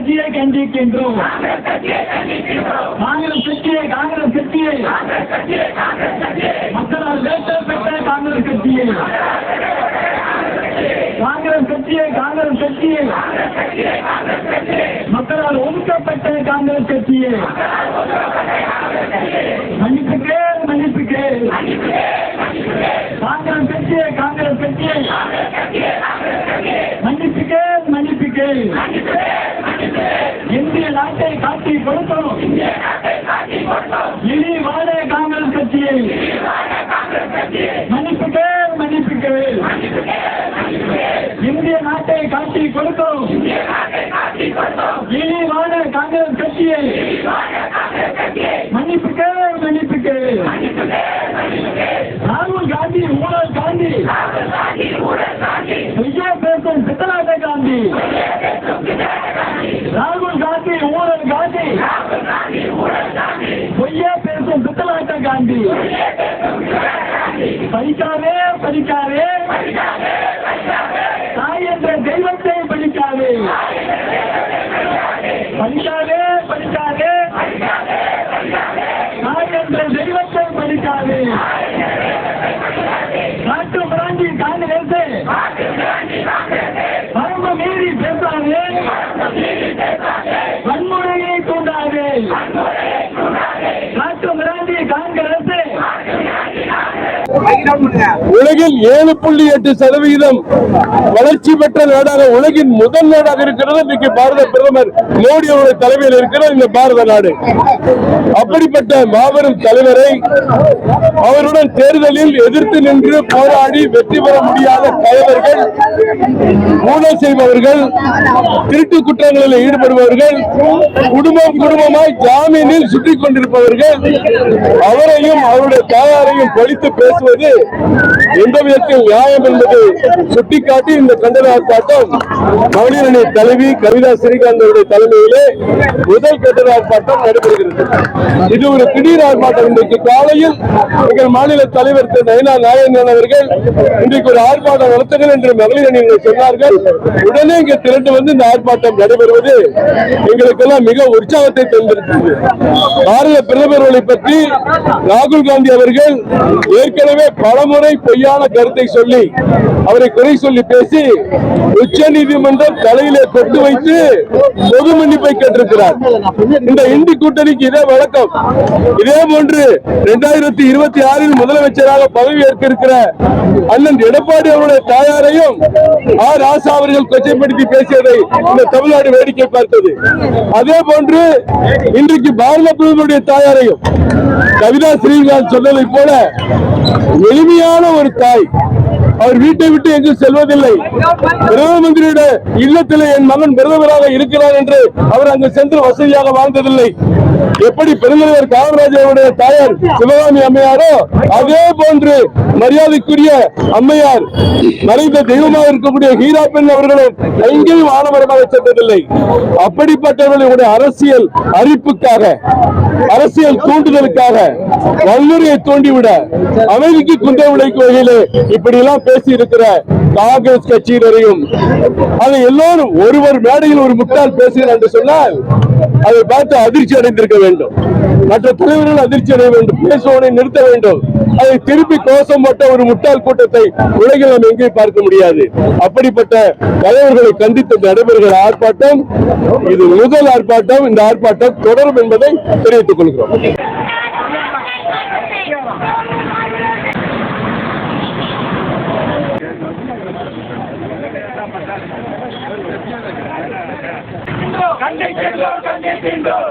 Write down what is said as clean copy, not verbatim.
கட்சியை கண்டிக்கின்றோம். காங்கிரஸ் கட்சியை மக்களால் வேட்டப்பட்ட காங்கிரஸ் கட்சியை மக்களால் ஒதுக்கப்பட்ட காங்கிரஸ் கட்சியை மன்னிப்பு கேள் காங்கிரஸ் கட்சியை மன்னிப்பு கேள் இந்திய நாட்டை காட்டி கொடுத்தோம். இழிவான காங்கிரஸ் கட்சியை மன்னிப்பு கேள் இந்திய நாட்டை காட்டி கொடுத்தோம். இழிவான காங்கிரஸ் கட்சியை மன்னிப்பு கேள் ராகுல் காந்தி ஊழல் காந்தி பொய்யா பேசும் பித்தலாட்ட காந்தி ராகுல் காந்தி ஊழல் காந்தி பொய்யா பேசும் பித்தலாட்ட காந்தி படிக்காதே தாய் என்ற தெய்வத்தை படிக்காதே தாய் என்ற தெய்வத்தை படிக்காதே. நாட்டு பிராந்தி காங்கிரஸ் வரம்பு மீறி பேசாதே, வன்முறையை தூண்டாதே. நாட்டு பிராந்தி காங்கிரஸ் உலகில் 7.8% வளர்ச்சி பெற்ற நாடாக உலகின் முதல் நாடாக இருக்கிறது இன்னைக்கு பாரத பிரதமர் மோடி அவருடைய தலைமையில் இருக்கிற இந்த பாரத நாடு. அப்படிப்பட்ட மாபெரும் தலைவரை அவருடன் தேர்தலில் எதிர்த்து நின்று போராடி வெற்றி பெற முடியாத தலைவர்கள், ஊழல் செய்பவர்கள், திருட்டு குற்றங்களில் ஈடுபடுபவர்கள், குடும்பமாய் ஜாமீனில் சுற்றிக் கொண்டிருப்பவர்கள், அவரையும் அவருடைய தாயாரையும் பொழித்து பேசுவது எந்த விதத்தில் நியாயம் என்பதை சுட்டிக்காட்டி இந்த கண்டன ஆர்ப்பாட்டம் மகளிர் அணி தலைவி கவிதா ஸ்ரீகாந்த் அவருடைய தலைமையிலே முதல் கண்டன ஆர்ப்பாட்டம் நடைபெறுகிறது. இது ஒரு திடீர் ஆர்ப்பாட்டம். இன்றைக்கு காலையில் எங்கள் மாநில தலைவர் திரு நயனா நாகேந்திரன் அவர்கள் இன்றைக்கு ஒரு ஆர்ப்பாட்டம் நடத்துங்கள் என்று மகளிர் அணியினர் சொன்னார்கள். உடனே இங்கு திரண்டு வந்து இந்த ஆர்ப்பாட்டம் நடைபெறுவது எங்களுக்கெல்லாம் மிக உற்சாகத்தை தந்திருக்கிறது. பாரத பிரதமர்களை பற்றி ராகுல் காந்தி அவர்கள் ஏற்கனவே பலமுறை பொய்யான கருத்தை சொல்லி அவரை குறை சொல்லி பேசி உச்ச நீதிமன்றம் தலையிலே கொண்டு வைத்து பொது மன்னிப்பை கேட்டிருக்கிறார். இந்த இந்தி கூட்டணிக்கு இதே வழக்கம். இதே போன்று 2026 முதலமைச்சராக பதவி ஏற்க இருக்கிற அண்ணன் எடப்பாடி அவருடைய தாயாரையும் ராசா அவர்கள் கொச்சைப்படுத்தி பேசியதை இந்த தமிழ்நாடு வேடிக்கை பார்த்தது. அதே போன்று இன்றைக்கு பாரத பிரதமருடைய தாயாரையும் கவிதா ஸ்ரீகாந்த் சொன்னதை போல எளிமையான ஒரு தாய், அவர் வீட்டை விட்டு எங்கும் செல்வதில்லை. பிரதம மந்திரியுடைய இல்லத்தில் என் மகன் பிரதமராக இருக்கிறார் என்று அவர் அங்கு சென்று வசதியாக வாழ்ந்ததில்லை. எப்படி பெருந்தலைவர் காமராஜருடைய தாயார் சிவகாமி அம்மையாரோ அதே போன்று மரியாதைக்குரிய அம்மையார் மறைந்த தெய்வமாக இருக்கக்கூடிய ஹீரா பெண் அவர்களும் எங்கேயும் ஆடம்பரமாக சென்றதில்லை. அப்படிப்பட்டவர்களுடைய அரசியல் அரிப்புக்காக, அரசியல் தூண்டுதலுக்காக வன்முறையை தூண்டிவிட, அமைதிக்கு குந்தை விளைக்கும் வகையிலே இப்படி எல்லாம் பேசி இருக்கிற காங்கிரஸ் கட்சியினரையும் அதை எல்லோரும் ஒருவர் மேடையில் ஒரு முட்டாள் பேசுகிறார் என்று சொன்னால் அதை பார்த்து அதிர்ச்சி அடைந்திருக்க வேண்டும். மற்ற தலைவர்கள் அதிர்ச்சி அடைய வேண்டும், பேசுவதை நிறுத்த வேண்டும். அதை திருப்பி கோஷம் போட்ட ஒரு முட்டாள் கூட்டத்தை உலகில் நாம் எங்கே பார்க்க முடியாது. அப்படிப்பட்ட தலைவர்களை கண்டித்து நடைபெறுகிற ஆர்ப்பாட்டம் இது முதல் ஆர்ப்பாட்டம். இந்த ஆர்ப்பாட்டம் தொடரும் என்பதை தெரிவித்துக் கொள்கிறோம். கண்டிக்கின்றோம்